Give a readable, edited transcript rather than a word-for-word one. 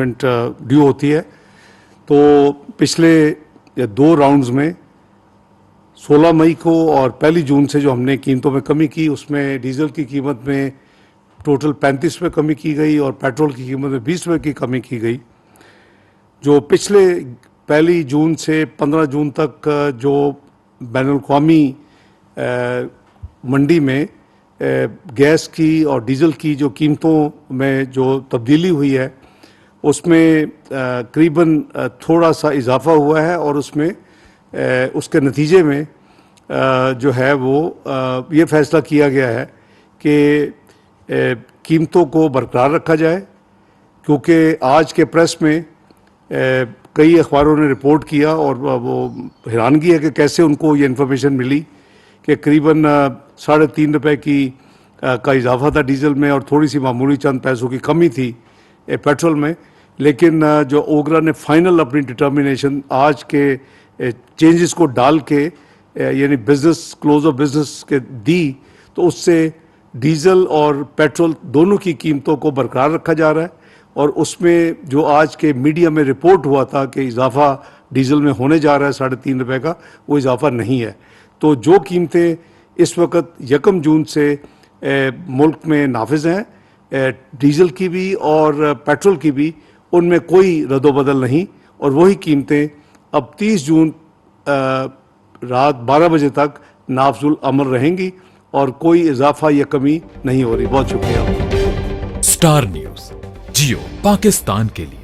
Due होती है। तो पिछले 2 राउंड्स में 16 मई को और 1 जून से जो हमने कीमतों में कमी की, उसमें डीजल की कीमत में टोटल 35 रुपये कमी की गई और पेट्रोल की कीमत में 20 रुपये की कमी की गई। जो पिछले 1 जून से 15 जून तक जो बैनुल-अक़वामी मंडी में गैस की और डीजल की जो कीमतों में जो तब्दीली हुई है, उसमें करीबन थोड़ा सा इजाफा हुआ है और उसमें उसके नतीजे में जो है वो ये फैसला किया गया है कि कीमतों को बरकरार रखा जाए, क्योंकि आज के प्रेस में कई अखबारों ने रिपोर्ट किया और वो हैरानगी है कि कैसे उनको ये इन्फॉर्मेशन मिली कि करीबन 3.5 रुपये का इजाफा था डीजल में और थोड़ी सी मामूली चंद पैसों की कमी थी पेट्रोल में। लेकिन जो ओगरा ने फाइनल अपनी डिटर्मिनेशन आज के चेंजेस को डाल के यानी बिजनेस क्लोज ऑफ बिजनेस के दी, तो उससे डीजल और पेट्रोल दोनों की कीमतों को बरकरार रखा जा रहा है। और उसमें जो आज के मीडिया में रिपोर्ट हुआ था कि इजाफा डीजल में होने जा रहा है 3.5 रुपये का, वो इजाफा नहीं है। तो जो कीमतें इस वक्त 1 जून से मुल्क में नाफिज हैं, डीजल की भी और पेट्रोल की भी, उनमें कोई रद्दोबदल नहीं और वही कीमतें अब 30 जून रात 12 बजे तक नाफजुल अमल रहेंगी और कोई इजाफा या कमी नहीं हो रही। बहुत शुक्रिया। स्टार न्यूज़, जियो पाकिस्तान के लिए।